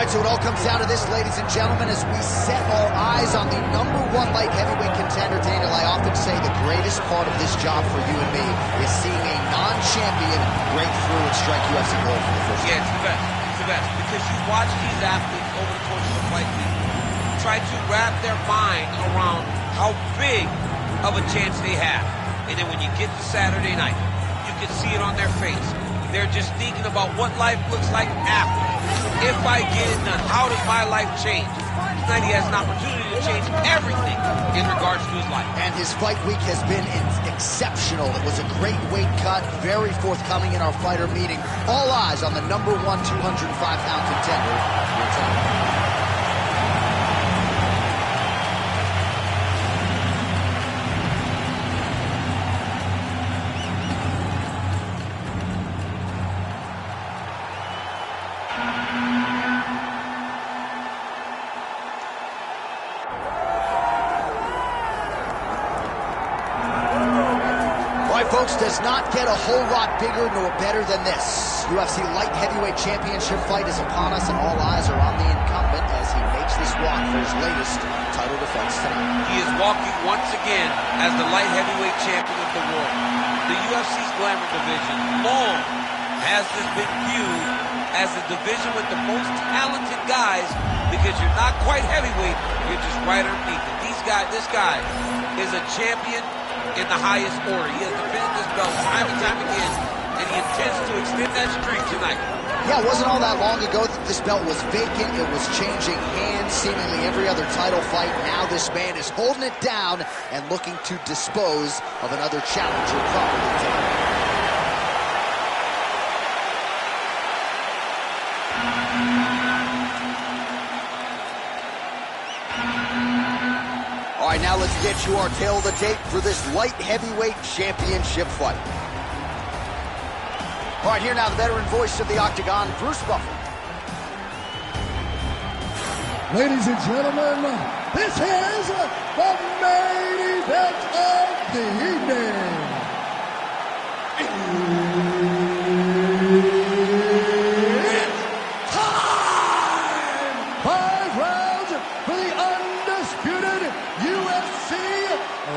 So it all comes down to this, ladies and gentlemen, as we set our eyes on the #1 light heavyweight contender. Daniel, I often say the greatest part of this job for you and me is seeing a non-champion break through and strike UFC gold for the first time. Yeah, it's the best. It's the best. Because you watch these athletes over the course of the fight week try to wrap their mind around how big of a chance they have. And then when you get to Saturday night, you can see it on their face. They're just thinking about what life looks like after. If I get it done, how does my life change? Tonight he has an opportunity to change everything in regards to his life. And his fight week has been exceptional. It was a great weight cut, very forthcoming in our fighter meeting. All eyes on the #1 205-pound contender. Folks, does not get a whole lot bigger nor better than this. UFC light heavyweight championship fight is upon us, and all eyes are on the incumbent as he makes this walk for his latest title defense tonight. He is walking once again as the light heavyweight champion of the world. The UFC's Glamour division long has this been viewed as the division with the most talented guys, because you're not quite heavyweight, you're just right underneath it. This guy is a champion in the highest order. He has defended this belt time and time again, and he intends to extend that streak tonight. Yeah, it wasn't all that long ago that this belt was vacant. It was changing hands seemingly every other title fight. Now this man is holding it down and looking to dispose of another challenger properly taken. All right, now let's get you our tail of the tape for this light heavyweight championship fight. All right, here now the veteran voice of the Octagon, Bruce Buffer. Ladies and gentlemen, this is the main event of the evening. It's time! 5 rounds for the undisputed UFC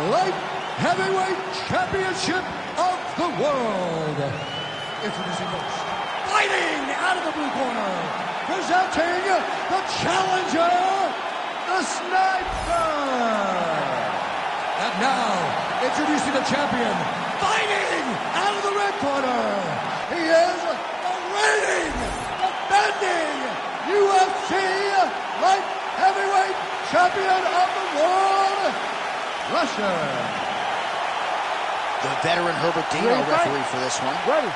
Light Heavyweight Championship of the world. Introducing first, fighting out of the blue corner, presenting the challenger, the Sniper. And now, introducing the champion, fighting out of the red corner, he is the reigning, defending UFC Light Heavyweight Champion of the world, Russia. The veteran Herbert Dean, our referee for this one. Ready.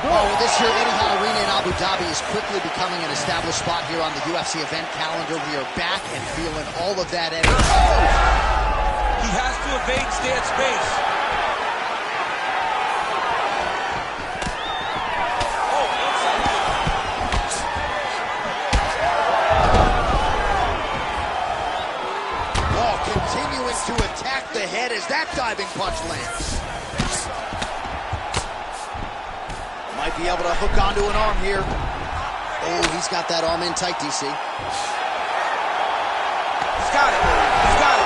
Oh, this year, Etihad Arena in Abu Dhabi is quickly becoming an established spot here on the UFC event calendar. We are back and feeling all of that energy. Oh! He has to evade, stay at space. Oh, continuing to attack the head as that diving punch lands. Might be able to hook onto an arm here. Oh, he's got that arm in tight, DC. He's got it. He's got it.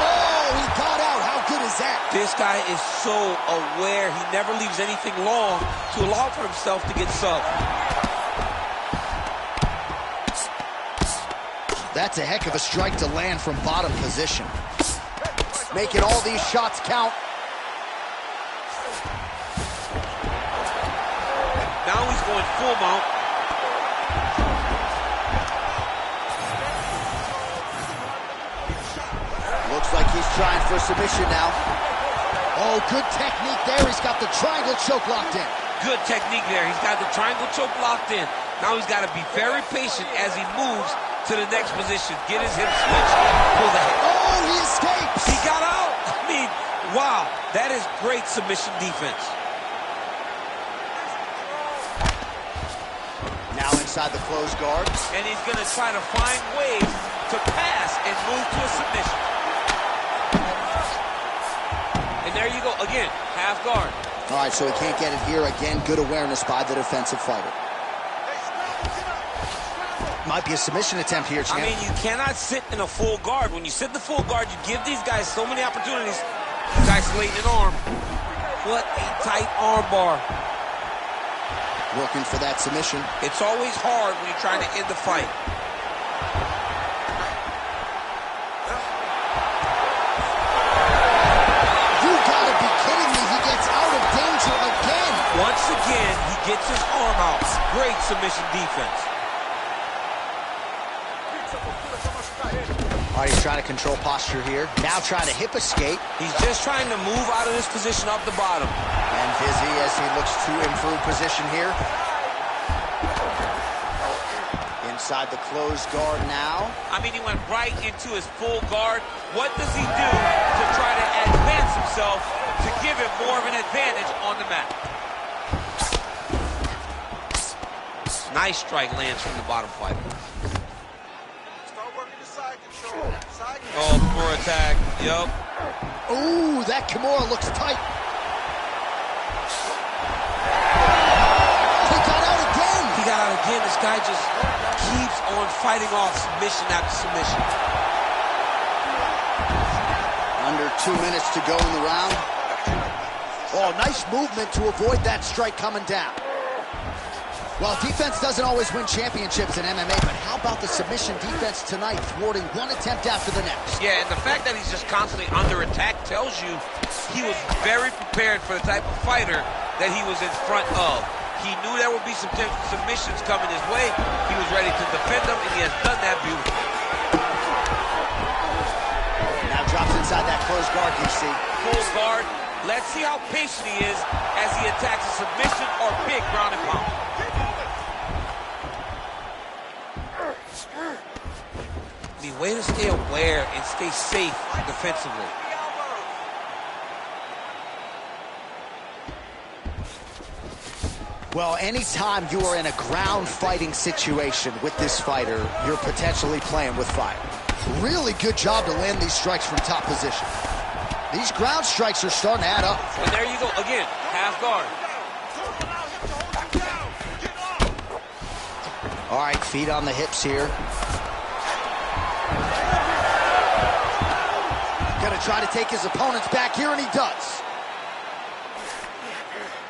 Oh, he got out. How good is that? This guy is so aware. He never leaves anything long to allow for himself to get subbed. That's a heck of a strike to land from bottom position. Making all these shots count. Now he's going full mount. Looks like he's trying for submission now. Oh, good technique there. He's got the triangle choke locked in. Good technique there. He's got the triangle choke locked in. Now he's got to be very patient as he moves to the next position. Get his hip switch. Pull the head. Oh, he escapes. He got out. I mean, wow. That is great submission defense. Now inside the closed guard. And he's going to try to find ways to pass and move to a submission. And there you go. Again, half guard. All right, so he can't get it here. Again, good awareness by the defensive fighter. Might be a submission attempt here, champ. I mean, you cannot sit in a full guard. When you sit in the full guard, you give these guys so many opportunities. He's isolating an arm. What a tight arm bar. Working for that submission. It's always hard when you're trying to end the fight. You gotta be kidding me. He gets out of danger again. Once again, he gets his arm out. Great submission defense. All right, he's trying to control posture here. Now trying to hip escape. He's just trying to move out of this position off the bottom. And Vizzy as he looks to improve position here. Inside the closed guard now. I mean, he went right into his full guard. What does he do to try to advance himself to give him more of an advantage on the mat? Nice strike lands from the bottom fighter. Oh, for attack. Yup. Ooh, that Kimura looks tight. He got out again. He got out again. This guy just keeps on fighting off submission after submission. Under 2 minutes to go in the round. Oh, nice movement to avoid that strike coming down. Well, defense doesn't always win championships in MMA, but how about the submission defense tonight, thwarting one attempt after the next? Yeah, and the fact that he's just constantly under attack tells you he was very prepared for the type of fighter that he was in front of. He knew there would be some submissions coming his way. He was ready to defend them, and he has done that beautifully. Now drops inside that closed guard, you see. Full guard. Let's see how patient he is as he attacks a submission or big ground and pound. The way to stay aware and stay safe defensively. Well, anytime you are in a ground fighting situation with this fighter, you're potentially playing with fire. Really good job to land these strikes from top position. These ground strikes are starting to add up. And there you go, again, half guard. All right, feet on the hips here. Gonna try to take his opponents back here, and he does.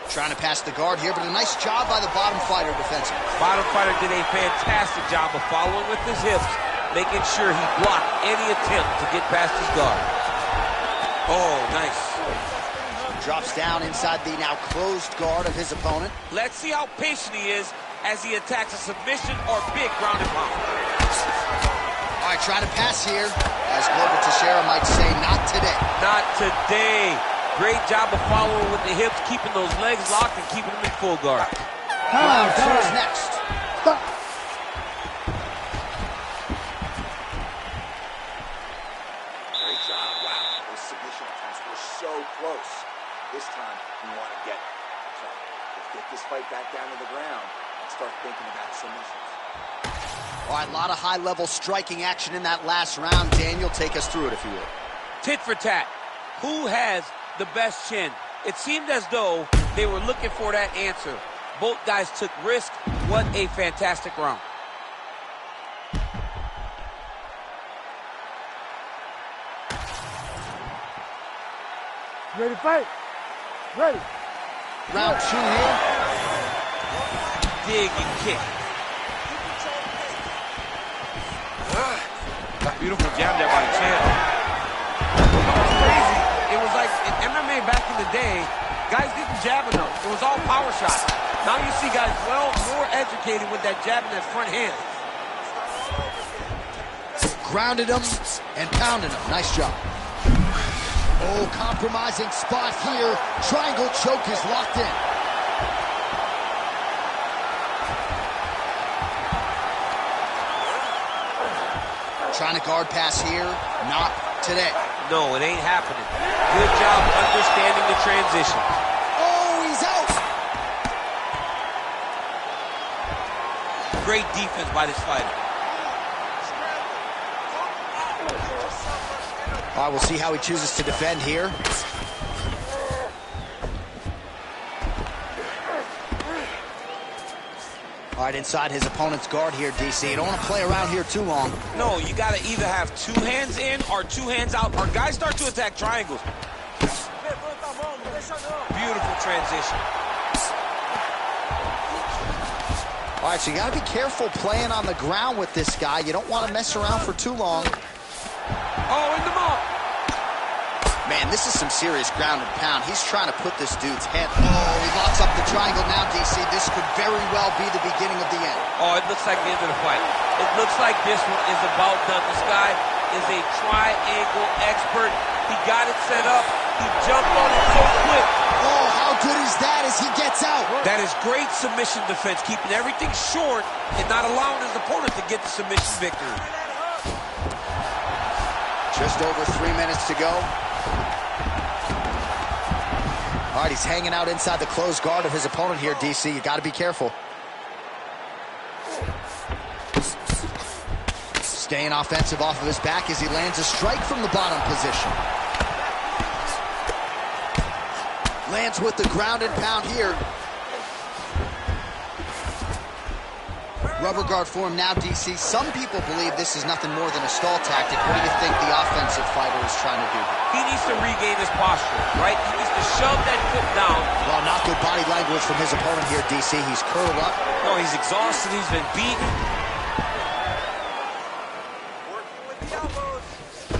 Trying to pass the guard here, but a nice job by the bottom fighter defensively. Bottom fighter did a fantastic job of following with his hips, making sure he blocked any attempt to get past his guard. Oh, nice. Drops down inside the now closed guard of his opponent. Let's see how patient he is as he attacks a submission or big ground and pound. All right, trying to pass here. As Glover Teixeira might say, not today. Not today. Great job of following with the hips, keeping those legs locked and keeping them in full guard. Round two is next. Stop. Great job. Wow, those submission attempts were so close. This time, we want to get it. So, let's get this fight back down to the ground and start thinking about submissions. All right, a lot of high-level striking action in that last round. Daniel, take us through it, if you will. Tit for tat. Who has the best chin? It seemed as though they were looking for that answer. Both guys took risk. What a fantastic round. Ready to fight? Ready. Round two here. Dig and kick. Beautiful jab there by the champ. It was crazy. It was like in MMA back in the day, guys didn't jab enough. It was all power shots. Now you see guys well more educated with that jab in that front hand. Grounded him and pounded him. Nice job. Oh, compromising spot here. Triangle choke is locked in. Trying to guard pass here. Not today. No, it ain't happening. Good job understanding the transition. Oh, he's out. Great defense by this fighter. All right, we'll see how he chooses to defend here. All right, inside his opponent's guard here, DC. You don't want to play around here too long. No, you got to either have 2 hands in or 2 hands out, or guys start to attack triangles. Beautiful transition. All right, so you got to be careful playing on the ground with this guy. You don't want to mess around for too long. Oh, in the mount. Man, this is some serious ground and pound. He's trying to put this dude's head. Oh, he locks up the triangle now, DC. This could very well be the beginning of the end. Oh, it looks like the end of the fight. It looks like this one is about done. This guy is a triangle expert. He got it set up. He jumped on it so quick. Oh, how good is that as he gets out? That is great submission defense, keeping everything short and not allowing his opponent to get the submission victory. Just over 3 minutes to go. All right, he's hanging out inside the closed guard of his opponent here, DC. You got to be careful. Staying offensive off of his back as he lands a strike from the bottom position. Lands with the ground and pound here. Rubber guard for him now, DC. Some people believe this is nothing more than a stall tactic. What do you think the offensive fighter is trying to do? He needs to regain his posture, right? He needs to shove that foot down. Well, not good body language from his opponent here, DC. He's curled up. No, he's exhausted. He's been beaten.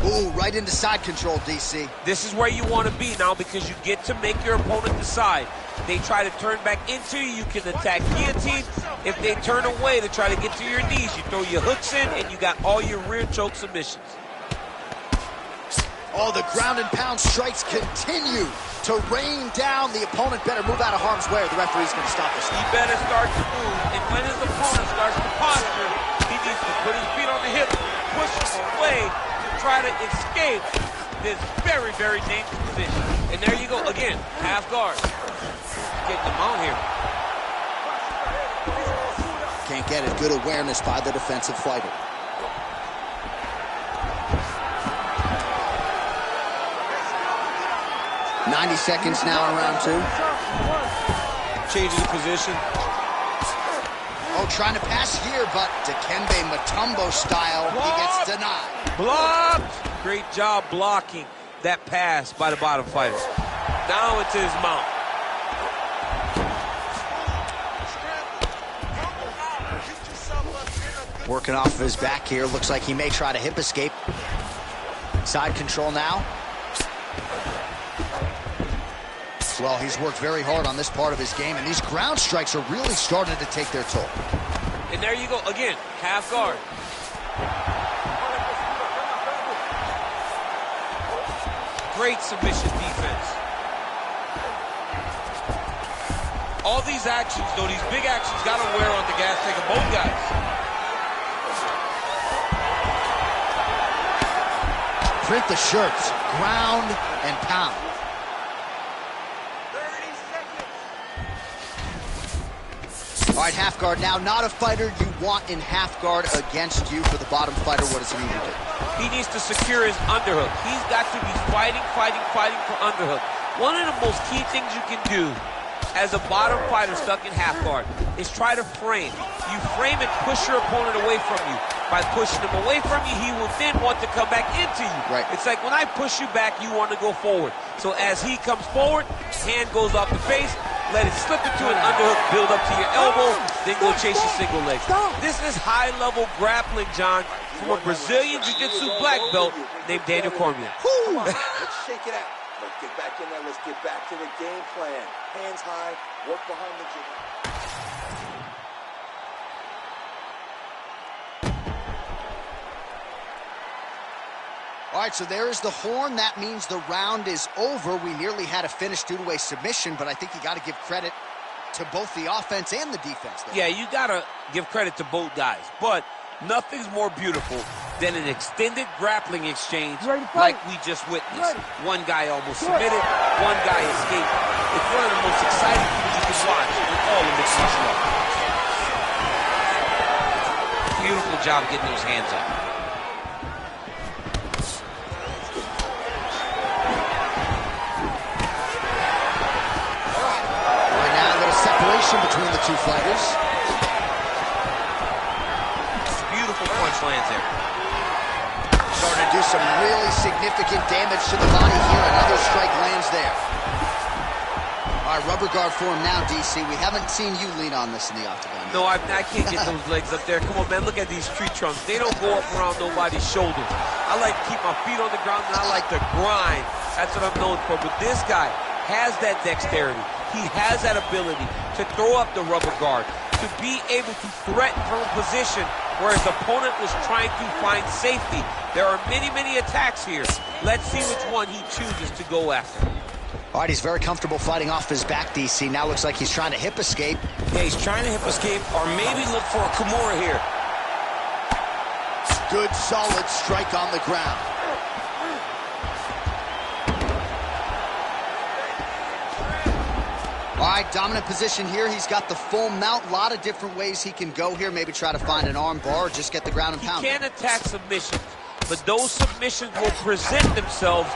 Ooh, right into side control, DC. This is where you want to be now because you get to make your opponent decide. They try to turn back into you, you can attack guillotine. If they turn away to try to get to your knees, you throw your hooks in and you got all your rear choke submissions. Oh, the ground and pound strikes continue to rain down. The opponent better move out of harm's way or the referee's going to stop this. He better start to move, and when his opponent starts to posture, he needs to put his feet on the hip, push him away to try to escape this very, very dangerous position. And there you go, again, half guard. Getting them out here. Can't get it. Good awareness by the defensive fighter. .90 seconds now in round 2. Changing the position. Oh, trying to pass here, but Dikembe Mutombo style, he gets denied. Blocked. Great job blocking that pass by the bottom fighter. Now into his mount. Working off of his back here. Looks like he may try to hip escape. Side control now. Well, he's worked very hard on this part of his game, and these ground strikes are really starting to take their toll. And there you go, again, half guard. Great submission defense. All these actions, though, these big actions got to wear on the gas tank of both guys. Print the shirts, ground and pound. All right, half guard now. Not a fighter you want in half guard against you. For the bottom fighter, what does he need to do? He needs to secure his underhook. He's got to be fighting for underhook. One of the most key things you can do as a bottom fighter stuck in half guard is try to frame. You frame and push your opponent away from you. By pushing him away from you, he will then want to come back into you. Right. It's like when I push you back, you want to go forward. So as he comes forward, hand goes off the face, let it slip into an underhook, build up to your elbow, then go chase your single leg. This is high-level grappling, John, from a Brazilian Jiu-Jitsu black belt named Daniel Cormier. Come on, let's shake it out. Let's get back in there. Let's get back to the game plan. Hands high, work behind the jab. All right, so there is the horn. That means the round is over. We nearly had a finish due to a submission, but I think you got to give credit to both the offense and the defense there. Yeah, you got to give credit to both guys, but nothing's more beautiful than an extended grappling exchange like we just witnessed. One guy almost submitted, one guy escaped. It's one of the most exciting things you can watch in all of mixed martial arts. Beautiful job getting those hands up. Right now, a little separation between the two fighters. some really significant damage to the body here. Another strike lands there. All right, rubber guard for him now, DC. We haven't seen you lean on this in the octagon. No, I can't get those legs up there. Come on, man, look at these tree trunks. They don't go up around nobody's shoulders. I like to keep my feet on the ground, and I like to grind. That's what I'm known for. But this guy has that dexterity. He has that ability to throw up the rubber guard, to be able to threaten from a position where his opponent was trying to find safety. There are many, many attacks here. Let's see which one he chooses to go after. All right, he's very comfortable fighting off his back, DC. Now looks like he's trying to hip escape. Yeah, he's trying to hip escape or maybe look for a Kimura here. Good, solid strike on the ground. All right, dominant position here. He's got the full mount. A lot of different ways he can go here. Maybe try to find an arm bar or just get the ground and pound. He can attack submissions, but those submissions will present themselves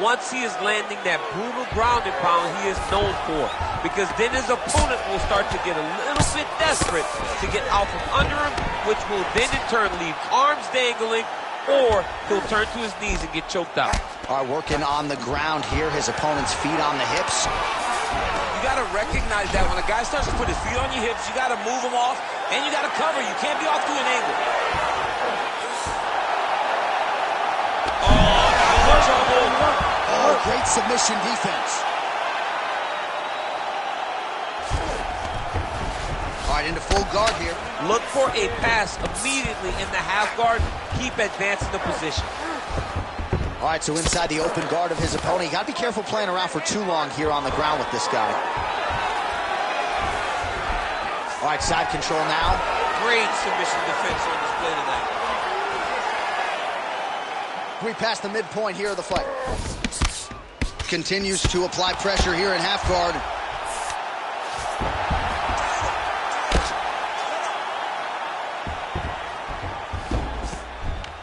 once he is landing that brutal ground and pound he is known for. Because then his opponent will start to get a little bit desperate to get out from under him, which will then in turn leave arms dangling, or he'll turn to his knees and get choked out. All right, working on the ground here. His opponent's feet on the hips. You got to recognize that when a guy starts to put his feet on your hips, you got to move him off, and you got to cover. You can't be off to an angle. Oh, great submission defense. All right, into full guard here. Look for a pass immediately in the half guard. Keep advancing the position. All right, so inside the open guard of his opponent. You got to be careful playing around for too long here on the ground with this guy. All right, side control now. Great submission defense on display tonight. We passed the midpoint here of the fight. Continues to apply pressure here in half guard.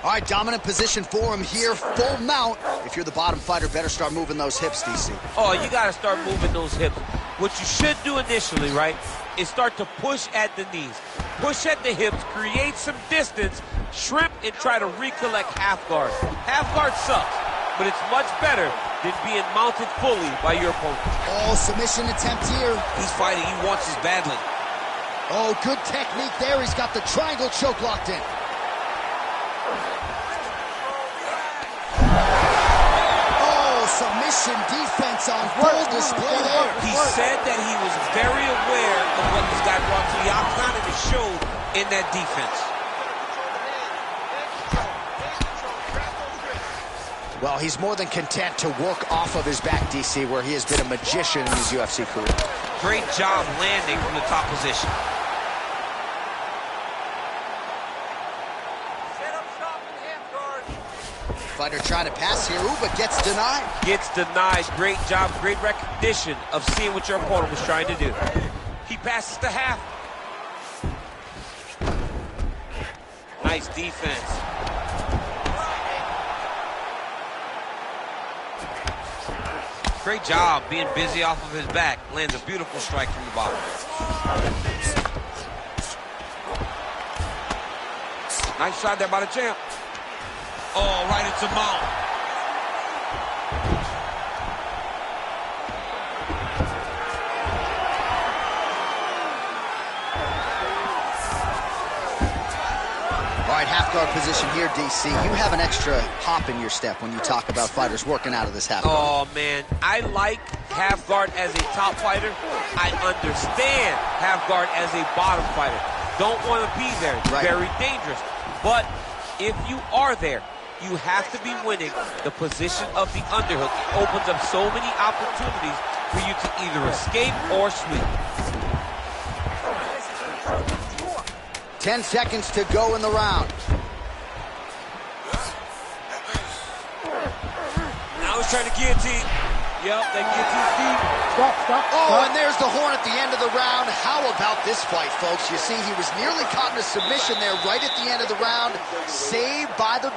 All right, dominant position for him here, full mount. If you're the bottom fighter, better start moving those hips, DC. Oh, you got to start moving those hips. What you should do initially, right, is start to push at the knees. Push at the hips, create some distance, shrimp, and try to recollect half guard. Half guard sucks, but it's much better than being mounted fully by your opponent. Oh, submission attempt here. He's fighting. He wants this badly. Oh, good technique there. He's got the triangle choke locked in. Submission defense on full display there. He said that he was very aware of what this guy brought to the octagon, and it showed in that defense. Well, he's more than content to work off of his back, DC, where he has been a magician in his UFC career. Great job landing from the top position. Fighter trying to pass here, ooh, but gets denied. Gets denied. Great job, great recognition of seeing what your opponent was trying to do. He passes to half. Nice defense. Great job being busy off of his back. Lands a beautiful strike from the bottom. Nice shot there by the champ. Oh, right into mount. All right, half guard position here, DC. You have an extra hop in your step when you talk about fighters working out of this half guard. Oh, man. I like half guard as a top fighter. I understand half guard as a bottom fighter. Don't want to be there. It's very dangerous. But if you are there, you have to be winning the position of the underhook. It opens up so many opportunities for you to either escape or sweep. 10 seconds to go in the round. Now he's trying to guillotine. Yep, that guillotine's deep. Oh, and there's the horn at the end of the round. How about this fight, folks? You see, he was nearly caught in a submission there right at the end of the round. Saved by the...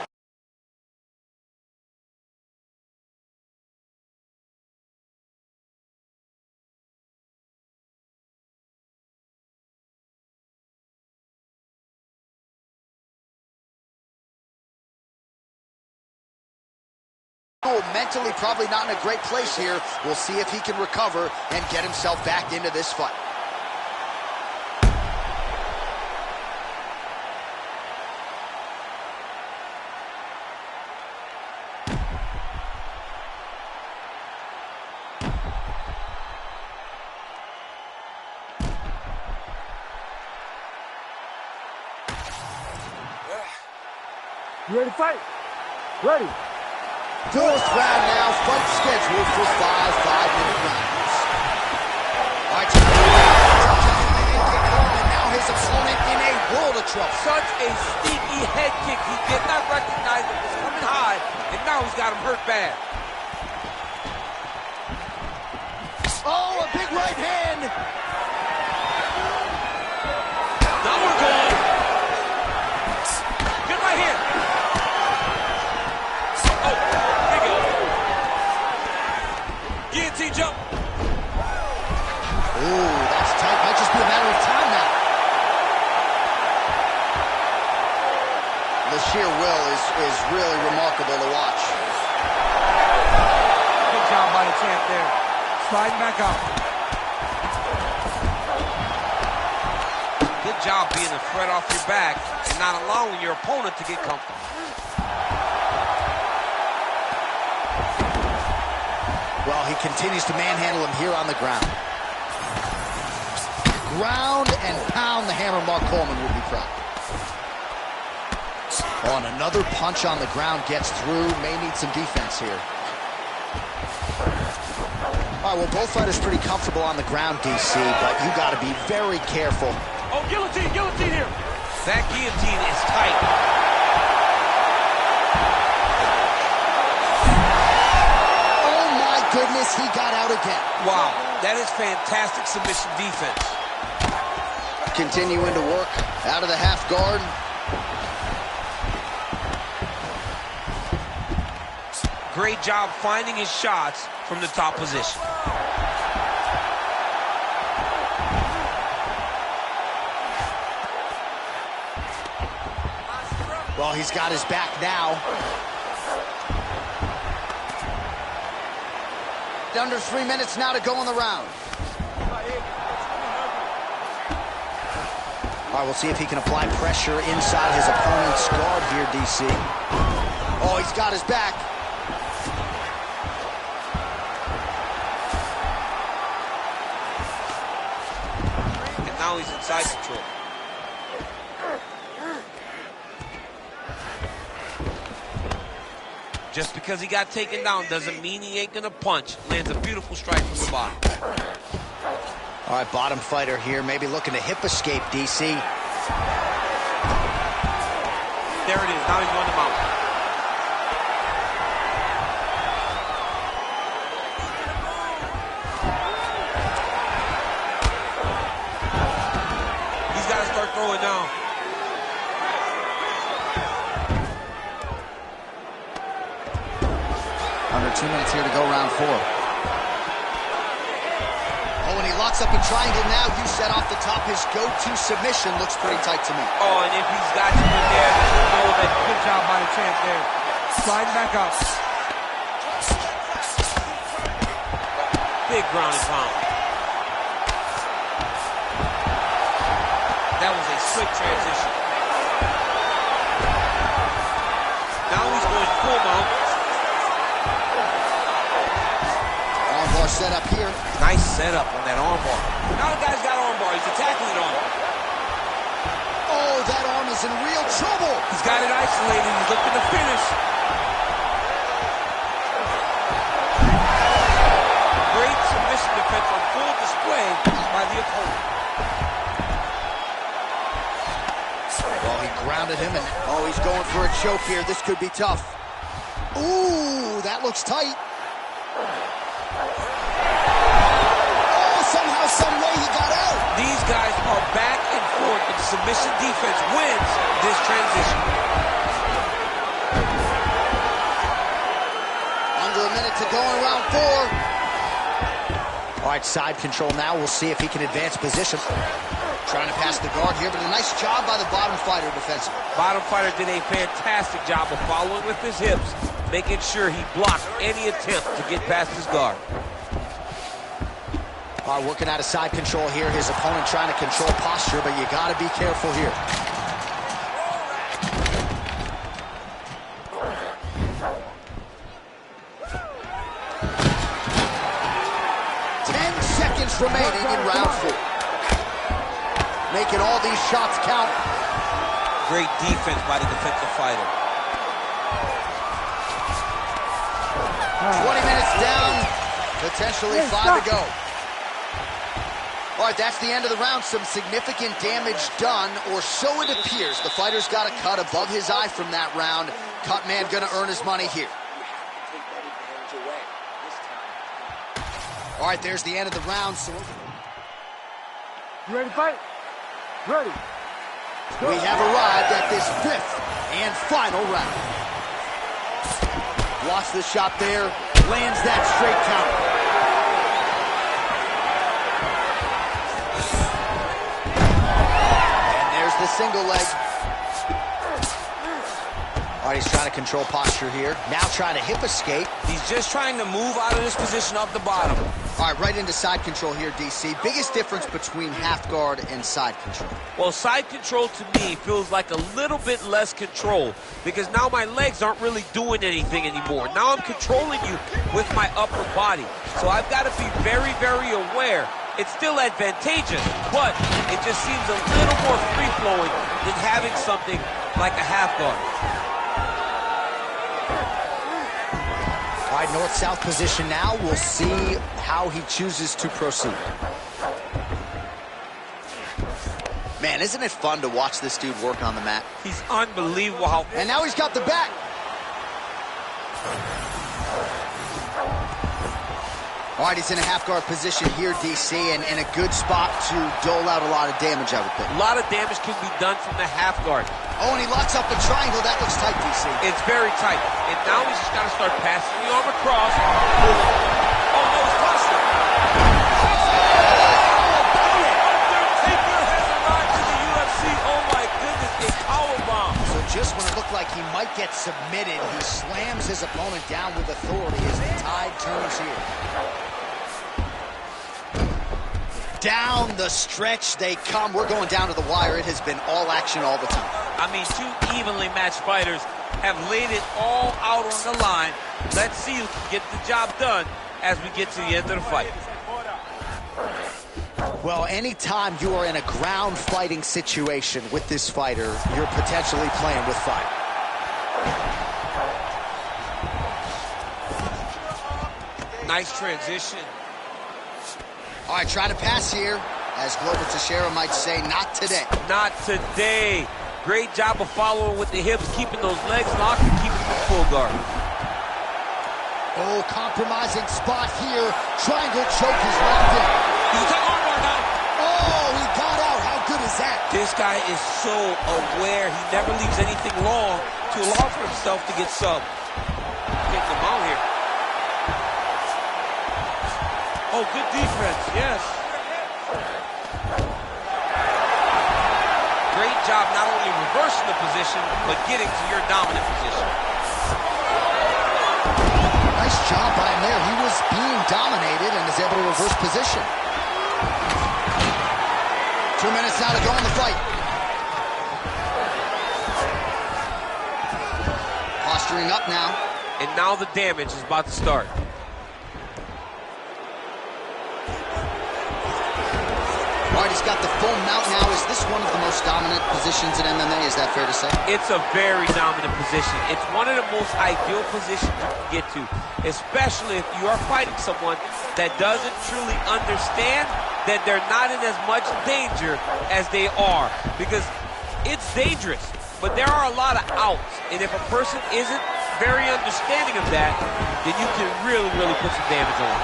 Mentally probably not in a great place here. We'll see if he can recover and get himself back into this fight. You ready to fight? Ready. Fourth round now, fight scheduled for 5 5-minute rounds. All right, and now his opponent in a world of trouble. Such a sneaky head kick. He did not recognize it was coming high, and now he's got him hurt bad. Oh, a big right hand. Now we're going. Good right hand. Oh, there you go. Guillotine jump. Ooh, that's tight. Might just be a matter of time now. The sheer will is really remarkable to watch. Good job by the champ there. Sliding back up. Good job being a threat off your back and not allowing your opponent to get comfortable. Well, he continues to manhandle him here on the ground. Ground and pound, the hammer. Mark Coleman would be proud. Oh, and another punch on the ground gets through. May need some defense here. All right, well, both fighters pretty comfortable on the ground, DC, but you got to be very careful. Oh, guillotine here. That guillotine is tight. Oh, my goodness, he got out again. Wow, that is fantastic submission defense. Continuing to work out of the half guard. Great job finding his shots from the top position. Well, he's got his back now. Under 3 minutes now to go in the round. All right, we'll see if he can apply pressure inside his opponent's guard here, DC. Oh, he's got his back. And now he's inside control. Just because he got taken down doesn't mean he ain't gonna punch. Lands a beautiful strike from the bottom. All right, bottom fighter here, maybe looking to hip escape, DC. There it is. Now he's going to mount. He's got to start throwing now. Under 2 minutes here to go, round 4. Oh, and he locks up a triangle now. You set off the top. His go-to submission looks pretty tight to me. Oh, and if he's got you in there, you know that. Good job by the champ there. Sliding back up. Big ground and pound. That was a slick transition. Now he's going full mount. Armbar set up here. Nice setup on that armbar. Now the guy's got armbar. He's attacking it on. Oh, that arm is in real trouble. He's got it isolated. He's looking to finish. Great submission defense on full display by the opponent. Well, he grounded him, and oh, he's going for a choke here. This could be tough. Ooh, that looks tight. Oh, somehow, some way he got out. These guys are back and forth, but the submission defense wins this transition. Under a minute to go in round 4. All right, side control now. We'll see if he can advance position. Trying to pass the guard here, but a nice job by the bottom fighter defensively. Bottom fighter did a fantastic job of following with his hips. making sure he blocks any attempt to get past his guard. All right, working out of side control here. His opponent trying to control posture, but you got to be careful here. Remaining in round 4. Making all these shots count. Great defense by the defensive fighter. 20 minutes down, potentially 5 to go. All right, that's the end of the round. Some significant damage done, or so it appears. The fighter's got a cut above his eye from that round. Cut man gonna earn his money here. All right, there's the end of the round. So You ready to fight? Ready. we have arrived at this 5th and final round. Watch the shot there. Lands that straight counter. And there's the single leg. All right, he's trying to control posture here. Now trying to hip escape. He's just trying to move out of this position off the bottom. All right, right into side control here, DC. Biggest difference between half guard and side control? Well, side control to me feels like a little bit less control because now my legs aren't really doing anything anymore. Now I'm controlling you with my upper body. So I've got to be very, very aware. It's still advantageous, but it just seems a little more free-flowing than having something like a half guard. All right, north-south position now. We'll see how he chooses to proceed. Man, isn't it fun to watch this dude work on the mat? He's unbelievable how... And now he's got the back. All right, he's in a half-guard position here, DC, and in a good spot to dole out a lot of damage, I would think. A lot of damage can be done from the half guard. Oh, and he locks up the triangle. That looks tight, DC. It's very tight. And now he's just got to start passing the arm across. Oh, no, he's tossed it. Undertaker has arrived to the UFC. Oh, my goodness, a powerbomb. So just when it looked like he might get submitted, he slams his opponent down with authority as the tide turns here. Down the stretch they come. We're going down to the wire. It has been all action all the time. I mean, two evenly matched fighters have laid it all out on the line. Let's see who can get the job done as we get to the end of the fight. Well, anytime you are in a ground fighting situation with this fighter, you're potentially playing with fire. Nice transition. All right, try to pass here. As Glover Teixeira might say, not today. Not today. Great job of following with the hips, keeping those legs locked and keeping them full guard. Oh, compromising spot here. Triangle choke is locked in. He's taking armbar now. Oh, he got out. How good is that? This guy is so aware. He never leaves anything long to allow for himself to get subbed. Take him out here. Oh, good defense, yes. Great job not only reversing the position, but getting to your dominant position. Nice job by him there. He was being dominated and is able to reverse position. 2 minutes now to go in the fight. Posturing up now. And now the damage is about to start. All right, he's got the full mount now. Is this one of the most dominant positions in MMA? Is that fair to say? It's a very dominant position. It's one of the most ideal positions you can get to, especially if you are fighting someone that doesn't truly understand that they're not in as much danger as they are, because it's dangerous, but there are a lot of outs, and if a person isn't very understanding of that, then you can really, really put some damage on them.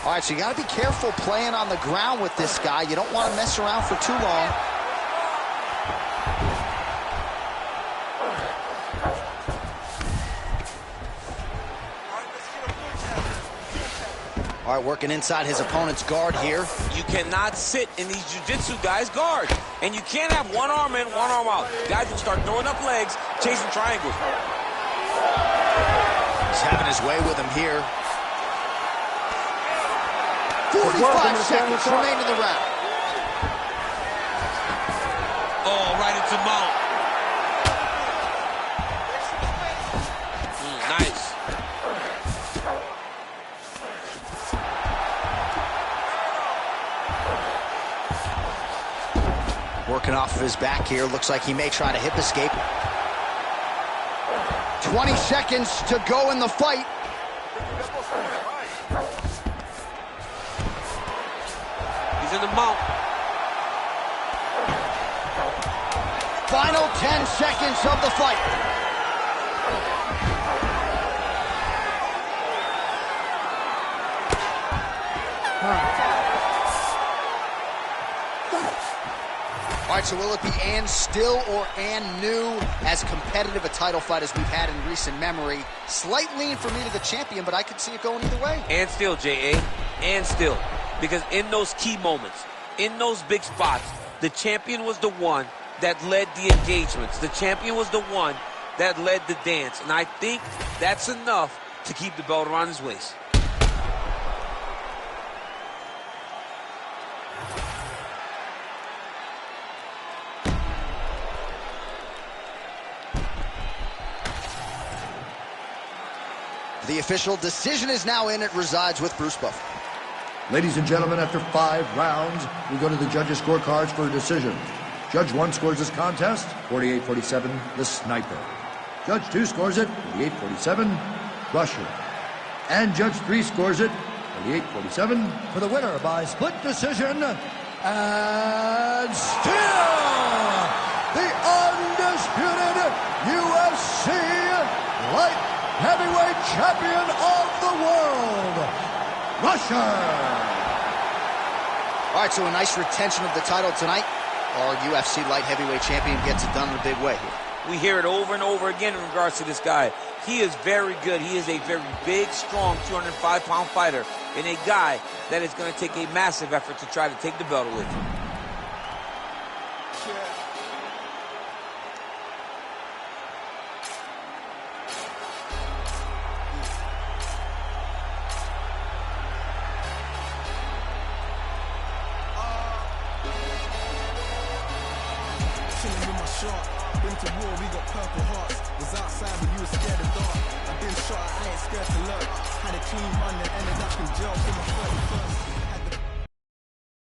All right, so you got to be careful playing on the ground with this guy. You don't want to mess around for too long. All right, working inside his opponent's guard here. You cannot sit in these jiu-jitsu guys' guard. And you can't have one arm in, one arm out. Guys will start throwing up legs, chasing triangles. He's having his way with him here. 45 seconds remain in the round. Oh, right into mount. Nice. Working off of his back here. Looks like he may try to hip escape. 20 seconds to go in the fight. He's in the mount. Final 10 seconds of the fight. All right, so will it be and still or and new? As competitive a title fight as we've had in recent memory. Slight lean for me to the champion, but I could see it going either way. And still, J.A., and still. Because in those key moments, in those big spots, the champion was the one that led the engagements. The champion was the one that led the dance. And I think that's enough to keep the belt around his waist. The official decision is now in. It resides with Bruce Buffer. Ladies and gentlemen, after 5 rounds, we go to the judges' scorecards for a decision. Judge 1 scores this contest, 48-47, the Sniper. Judge 2 scores it, 48-47, Rusher. And Judge 3 scores it, 48-47, for the winner by split decision. And still, the undisputed UFC light heavyweight champion of the world, Rusher. All right, so a nice retention of the title tonight. Our UFC light heavyweight champion gets it done in a big way here. We hear it over and over again in regards to this guy. He is very good. He is a very big, strong 205-pound fighter and a guy that is going to take a massive effort to try to take the belt away from him. Been to war, we got purple hearts. Was outside, but you were scared of dark. I've been shot, I ain't scared to learn. Had a clean run and ended up in jail for my 31st.